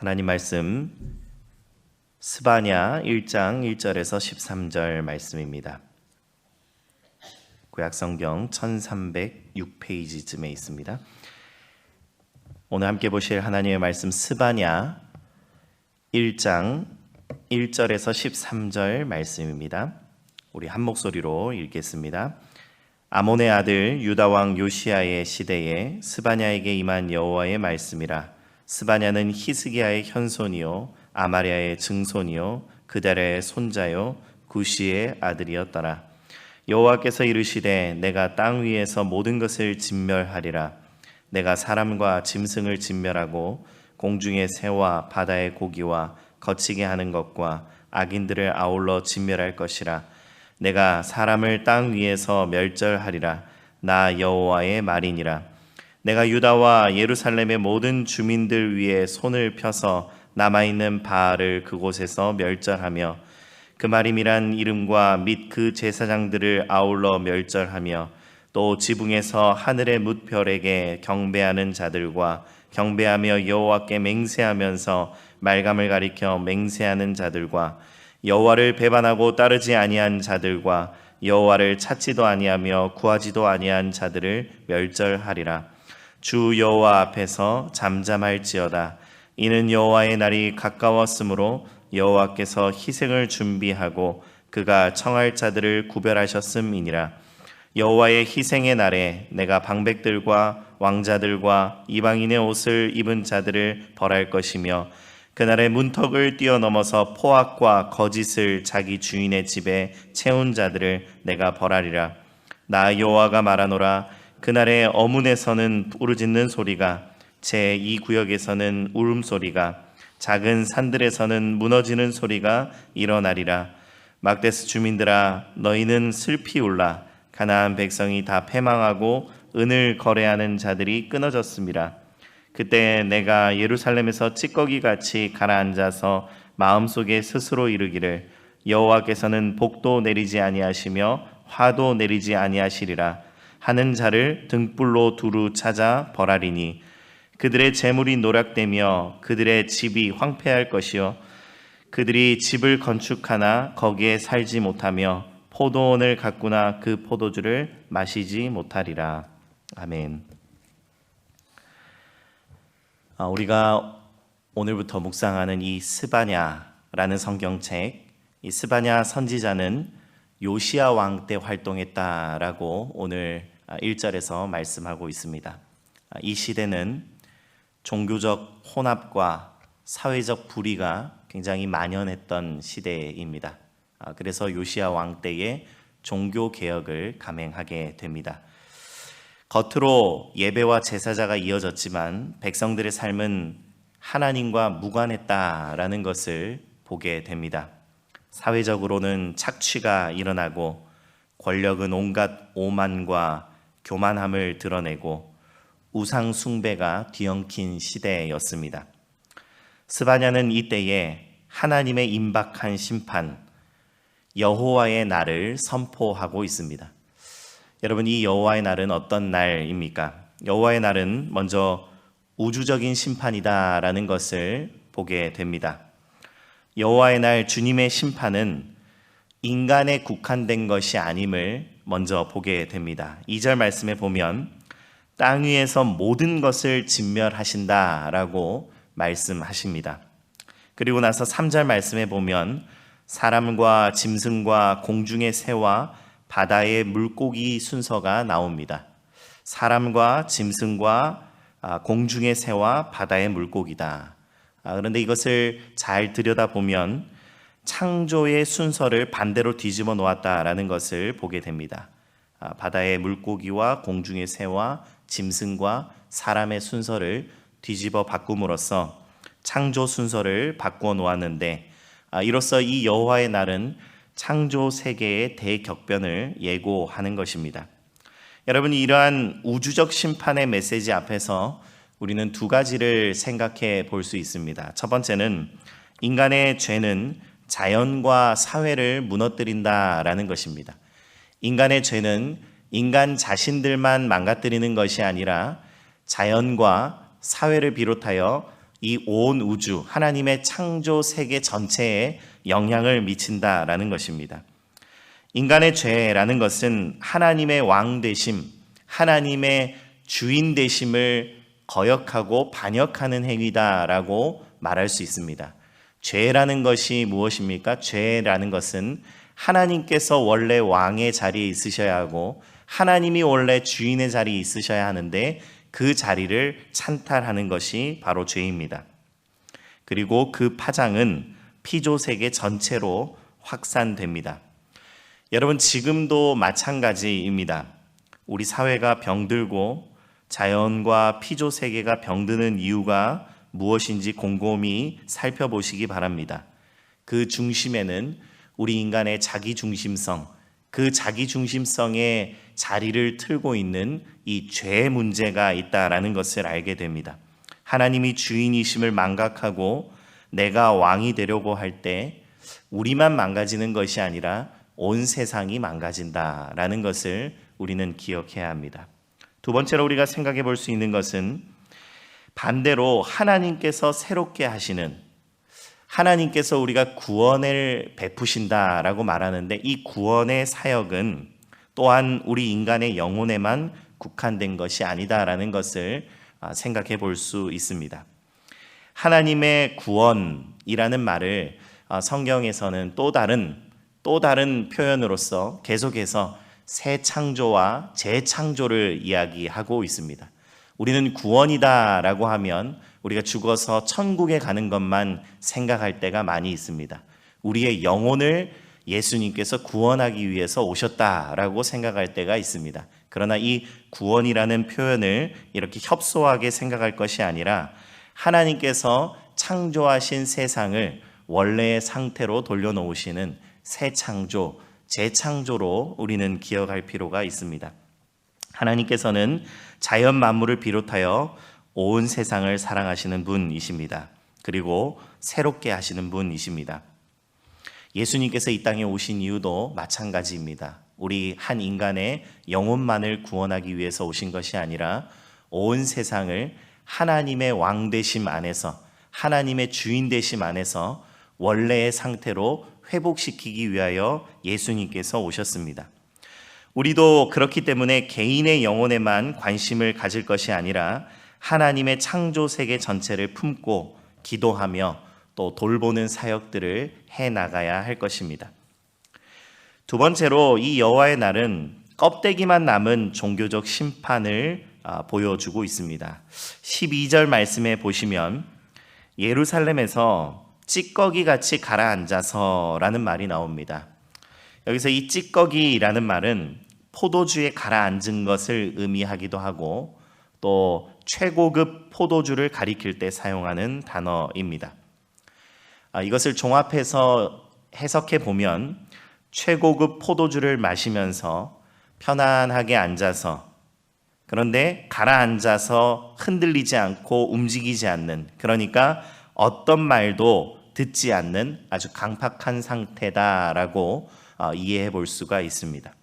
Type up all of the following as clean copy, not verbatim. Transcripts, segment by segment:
하나님 말씀 스바냐 1장 1절에서 13절 말씀입니다. 구약성경 1306페이지쯤에 있습니다. 오늘 함께 보실 하나님의 말씀 스바냐 1장 1절에서 13절 말씀입니다. 우리 한 목소리로 읽겠습니다. 아몬의 아들 유다 왕 요시야의 시대에 스바냐에게 임한 여호와의 말씀이라. 스바냐는 히스기야의 현손이요 아마랴의 증손이요 그다랴의 손자요 구시의 아들이었더라. 여호와께서 이르시되 내가 땅 위에서 모든 것을 진멸하리라. 내가 사람과 짐승을 진멸하고 공중의 새와 바다의 고기와 거치게 하는 것과 악인들을 아울러 진멸할 것이라. 내가 사람을 땅 위에서 멸절하리라. 나 여호와의 말이니라. 내가 유다와 예루살렘의 모든 주민들 위에 손을 펴서 남아있는 바알을 그곳에서 멸절하며 그마림이란 이름과 및 그 제사장들을 아울러 멸절하며 또 지붕에서 하늘의 뭇별에게 경배하는 자들과 경배하며 여호와께 맹세하면서 말감을 가리켜 맹세하는 자들과 여호와를 배반하고 따르지 아니한 자들과 여호와를 찾지도 아니하며 구하지도 아니한 자들을 멸절하리라. 주 여호와 앞에서 잠잠할지어다. 이는 여호와의 날이 가까웠으므로 여호와께서 희생을 준비하고 그가 청할 자들을 구별하셨음이니라. 여호와의 희생의 날에 내가 방백들과 왕자들과 이방인의 옷을 입은 자들을 벌할 것이며 그날의 문턱을 뛰어넘어서 포악과 거짓을 자기 주인의 집에 채운 자들을 내가 벌하리라. 나 여호와가 말하노라. 그날의 어문에서는 부르짖는 소리가 제2구역에서는 울음소리가 작은 산들에서는 무너지는 소리가 일어나리라. 막데스 주민들아 너희는 슬피 울라. 가나안 백성이 다 패망하고 은을 거래하는 자들이 끊어졌습니다. 그때 내가 예루살렘에서 찌꺼기같이 가라앉아서 마음속에 스스로 이르기를 여호와께서는 복도 내리지 아니하시며 화도 내리지 아니하시리라 하는 자를 등불로 두루 찾아 벌하리니 그들의 재물이 노략되며 그들의 집이 황폐할 것이요 그들이 집을 건축하나 거기에 살지 못하며 포도원을 가꾸나 그 포도주를 마시지 못하리라. 아멘. 우리가 오늘부터 묵상하는 이 스바냐라는 성경책, 이 스바냐 선지자는 요시야 왕 때 활동했다라고 오늘 1절에서 말씀하고 있습니다. 이 시대는 종교적 혼합과 사회적 불의가 굉장히 만연했던 시대입니다. 그래서 요시야 왕 때에 종교 개혁을 감행하게 됩니다. 겉으로 예배와 제사자가 이어졌지만 백성들의 삶은 하나님과 무관했다라는 것을 보게 됩니다. 사회적으로는 착취가 일어나고 권력은 온갖 오만과 교만함을 드러내고 우상 숭배가 뒤엉킨 시대였습니다. 스바냐는 이때에 하나님의 임박한 심판, 여호와의 날을 선포하고 있습니다. 여러분, 이 여호와의 날은 어떤 날입니까? 여호와의 날은 먼저 우주적인 심판이다라는 것을 보게 됩니다. 여호와의 날 주님의 심판은 인간에 국한된 것이 아님을 먼저 보게 됩니다. 2절 말씀에 보면 땅 위에서 모든 것을 진멸하신다라고 말씀하십니다. 그리고 나서 3절 말씀에 보면 사람과 짐승과 공중의 새와 바다의 물고기 순서가 나옵니다. 사람과 짐승과 공중의 새와 바다의 물고기다. 그런데 이것을 잘 들여다보면 창조의 순서를 반대로 뒤집어 놓았다라는 것을 보게 됩니다. 바다의 물고기와 공중의 새와 짐승과 사람의 순서를 뒤집어 바꿈으로써 창조 순서를 바꾸어 놓았는데 이로써 이 여호와의 날은 창조 세계의 대격변을 예고하는 것입니다. 여러분, 이러한 우주적 심판의 메시지 앞에서 우리는 두 가지를 생각해 볼 수 있습니다. 첫 번째는 인간의 죄는 자연과 사회를 무너뜨린다라는 것입니다. 인간의 죄는 인간 자신들만 망가뜨리는 것이 아니라 자연과 사회를 비롯하여 이 온 우주, 하나님의 창조 세계 전체에 영향을 미친다라는 것입니다. 인간의 죄라는 것은 하나님의 왕 되심, 하나님의 주인 되심을 거역하고 반역하는 행위다라고 말할 수 있습니다. 죄라는 것이 무엇입니까? 죄라는 것은 하나님께서 원래 왕의 자리에 있으셔야 하고 하나님이 원래 주인의 자리에 있으셔야 하는데 그 자리를 찬탈하는 것이 바로 죄입니다. 그리고 그 파장은 피조세계 전체로 확산됩니다. 여러분, 지금도 마찬가지입니다. 우리 사회가 병들고 자연과 피조세계가 병드는 이유가 무엇인지 곰곰이 살펴보시기 바랍니다. 그 중심에는 우리 인간의 자기중심성, 그 자기중심성의 자리를 틀고 있는 이 죄 문제가 있다라는 것을 알게 됩니다. 하나님이 주인이심을 망각하고 내가 왕이 되려고 할 때 우리만 망가지는 것이 아니라 온 세상이 망가진다라는 것을 우리는 기억해야 합니다. 두 번째로 우리가 생각해 볼 수 있는 것은 반대로 하나님께서 새롭게 하시는, 하나님께서 우리가 구원을 베푸신다라고 말하는데 이 구원의 사역은 또한 우리 인간의 영혼에만 국한된 것이 아니다라는 것을 생각해 볼 수 있습니다. 하나님의 구원이라는 말을 성경에서는 또 다른 표현으로서 계속해서 새 창조와 재창조를 이야기하고 있습니다. 우리는 구원이다라고 하면 우리가 죽어서 천국에 가는 것만 생각할 때가 많이 있습니다. 우리의 영혼을 예수님께서 구원하기 위해서 오셨다라고 생각할 때가 있습니다. 그러나 이 구원이라는 표현을 이렇게 협소하게 생각할 것이 아니라 하나님께서 창조하신 세상을 원래의 상태로 돌려놓으시는 새 창조, 재창조로 우리는 기억할 필요가 있습니다. 하나님께서는 자연 만물을 비롯하여 온 세상을 사랑하시는 분이십니다. 그리고 새롭게 하시는 분이십니다. 예수님께서 이 땅에 오신 이유도 마찬가지입니다. 우리 한 인간의 영혼만을 구원하기 위해서 오신 것이 아니라 온 세상을 하나님의 왕 되심 안에서, 하나님의 주인 되심 안에서 원래의 상태로 회복시키기 위하여 예수님께서 오셨습니다. 우리도 그렇기 때문에 개인의 영혼에만 관심을 가질 것이 아니라 하나님의 창조 세계 전체를 품고 기도하며 또 돌보는 사역들을 해나가야 할 것입니다. 두 번째로 이 여호와의 날은 껍데기만 남은 종교적 심판을 보여주고 있습니다. 12절 말씀에 보시면 예루살렘에서 찌꺼기같이 가라앉아서라는 말이 나옵니다. 여기서 이 찌꺼기라는 말은 포도주에 가라앉은 것을 의미하기도 하고 또 최고급 포도주를 가리킬 때 사용하는 단어입니다. 이것을 종합해서 해석해 보면 최고급 포도주를 마시면서 편안하게 앉아서, 그런데 가라앉아서 흔들리지 않고 움직이지 않는, 그러니까 어떤 말도 듣지 않는 아주 강팍한 상태다라고 이해해 볼 수가 있습니다.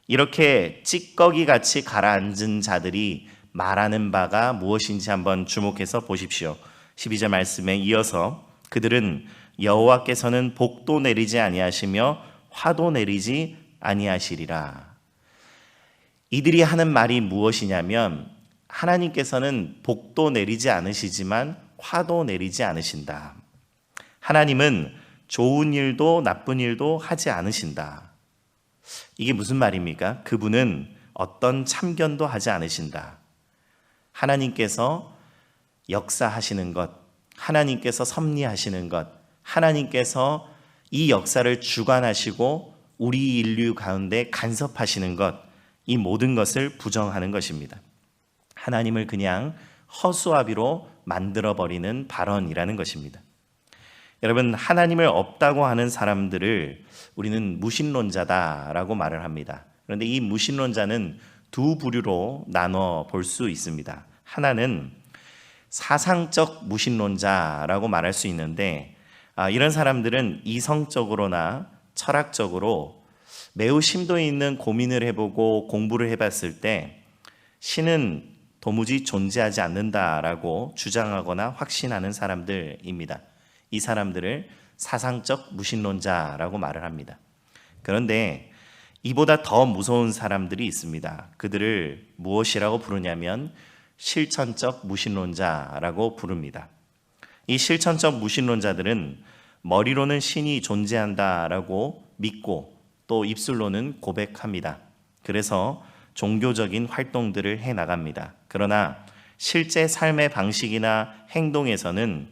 이렇게 찌꺼기같이 가라앉은 자들이 말하는 바가 무엇인지 한번 주목해서 보십시오. 12절 말씀에 이어서 그들은 여호와께서는 복도 내리지 아니하시며 화도 내리지 아니하시리라. 이들이 하는 말이 무엇이냐면 하나님께서는 복도 내리지 않으시지만 화도 내리지 않으신다. 하나님은 좋은 일도 나쁜 일도 하지 않으신다. 이게 무슨 말입니까? 그분은 어떤 참견도 하지 않으신다. 하나님께서 역사하시는 것, 하나님께서 섭리하시는 것, 하나님께서 이 역사를 주관하시고 우리 인류 가운데 간섭하시는 것, 이 모든 것을 부정하는 것입니다. 하나님을 그냥 허수아비로 만들어버리는 발언이라는 것입니다. 여러분, 하나님을 없다고 하는 사람들을 우리는 무신론자다라고 말을 합니다. 그런데 이 무신론자는 두 부류로 나눠 볼 수 있습니다. 하나는 사상적 무신론자라고 말할 수 있는데 이런 사람들은 이성적으로나 철학적으로 매우 심도 있는 고민을 해보고 공부를 해봤을 때 신은 도무지 존재하지 않는다라고 주장하거나 확신하는 사람들입니다. 이 사람들을 사상적 무신론자라고 말을 합니다. 그런데 이보다 더 무서운 사람들이 있습니다. 그들을 무엇이라고 부르냐면 실천적 무신론자라고 부릅니다. 이 실천적 무신론자들은 머리로는 신이 존재한다라고 믿고 또 입술로는 고백합니다. 그래서 종교적인 활동들을 해나갑니다. 그러나 실제 삶의 방식이나 행동에서는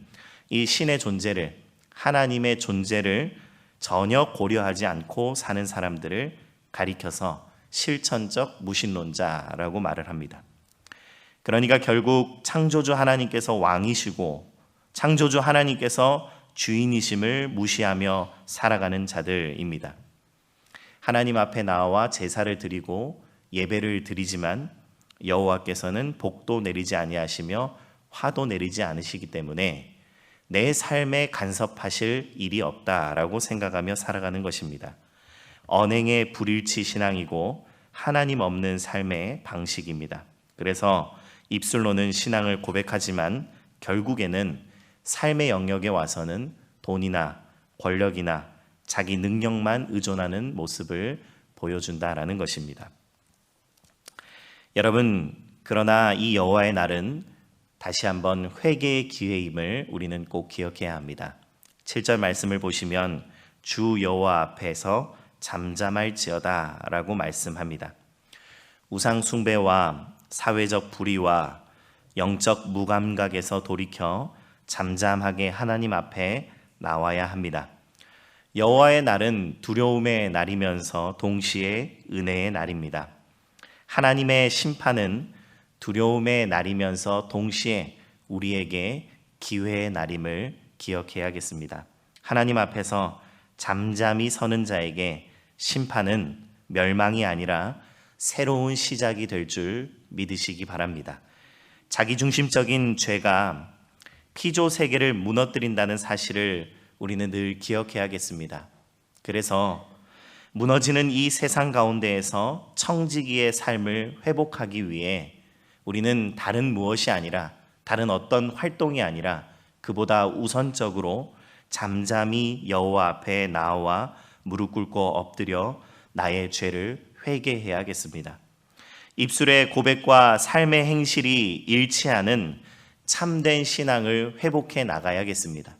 이 신의 존재를, 하나님의 존재를 전혀 고려하지 않고 사는 사람들을 가리켜서 실천적 무신론자라고 말을 합니다. 그러니까 결국 창조주 하나님께서 왕이시고 창조주 하나님께서 주인이심을 무시하며 살아가는 자들입니다. 하나님 앞에 나와 제사를 드리고 예배를 드리지만 여호와께서는 복도 내리지 아니하시며 화도 내리지 않으시기 때문에 내 삶에 간섭하실 일이 없다라고 생각하며 살아가는 것입니다. 언행의 불일치 신앙이고 하나님 없는 삶의 방식입니다. 그래서 입술로는 신앙을 고백하지만 결국에는 삶의 영역에 와서는 돈이나 권력이나 자기 능력만 의존하는 모습을 보여준다라는 것입니다. 여러분, 그러나 이 여호와의 날은 다시 한번 회개의 기회임을 우리는 꼭 기억해야 합니다. 7절 말씀을 보시면 주 여호와 앞에서 잠잠할지어다 라고 말씀합니다. 우상 숭배와 사회적 불의와 영적 무감각에서 돌이켜 잠잠하게 하나님 앞에 나와야 합니다. 여호와의 날은 두려움의 날이면서 동시에 은혜의 날입니다. 하나님의 심판은 두려움의 날이면서 동시에 우리에게 기회의 날임을 기억해야겠습니다. 하나님 앞에서 잠잠히 서는 자에게 심판은 멸망이 아니라 새로운 시작이 될 줄 믿으시기 바랍니다. 자기중심적인 죄가 피조 세계를 무너뜨린다는 사실을 우리는 늘 기억해야겠습니다. 그래서 무너지는 이 세상 가운데에서 청지기의 삶을 회복하기 위해 우리는 다른 무엇이 아니라, 다른 어떤 활동이 아니라 그보다 우선적으로 잠잠히 여호와 앞에 나와 무릎 꿇고 엎드려 나의 죄를 회개해야겠습니다. 입술의 고백과 삶의 행실이 일치하는 참된 신앙을 회복해 나가야겠습니다.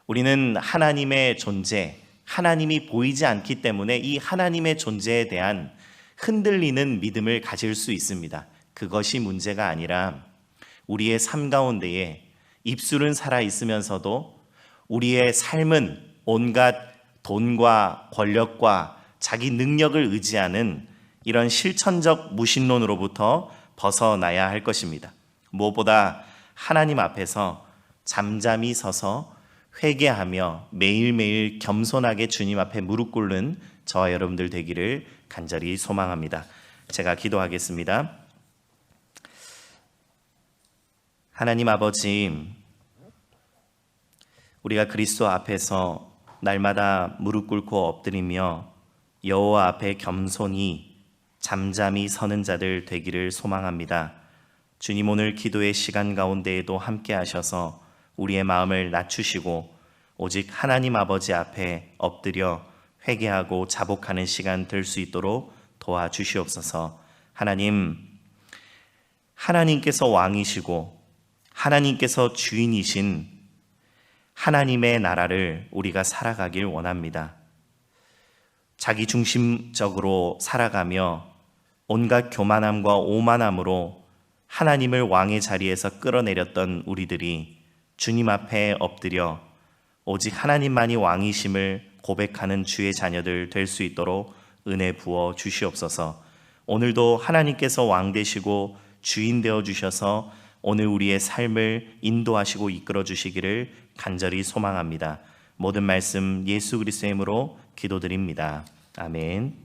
우리는 하나님의 존재, 하나님이 보이지 않기 때문에 이 하나님의 존재에 대한 흔들리는 믿음을 가질 수 있습니다. 그것이 문제가 아니라 우리의 삶 가운데에 입술은 살아 있으면서도 우리의 삶은 온갖 돈과 권력과 자기 능력을 의지하는 이런 실천적 무신론으로부터 벗어나야 할 것입니다. 무엇보다 하나님 앞에서 잠잠히 서서 회개하며 매일매일 겸손하게 주님 앞에 무릎 꿇는 저와 여러분들 되기를 간절히 소망합니다. 제가 기도하겠습니다. 하나님 아버지, 우리가 그리스도 앞에서 날마다 무릎 꿇고 엎드리며 여호와 앞에 겸손히 잠잠히 서는 자들 되기를 소망합니다. 주님, 오늘 기도의 시간 가운데에도 함께 하셔서 우리의 마음을 낮추시고 오직 하나님 아버지 앞에 엎드려 회개하고 자복하는 시간 될 수 있도록 도와주시옵소서. 하나님, 하나님께서 왕이시고 하나님께서 주인이신 하나님의 나라를 우리가 살아가길 원합니다. 자기중심적으로 살아가며 온갖 교만함과 오만함으로 하나님을 왕의 자리에서 끌어내렸던 우리들이 주님 앞에 엎드려 오직 하나님만이 왕이심을 고백하는 주의 자녀들 될 수 있도록 은혜 부어 주시옵소서. 오늘도 하나님께서 왕 되시고 주인 되어 주셔서 오늘 우리의 삶을 인도하시고 이끌어 주시기를 간절히 소망합니다. 모든 말씀 예수 그리스도의 이름으로 기도드립니다. 아멘.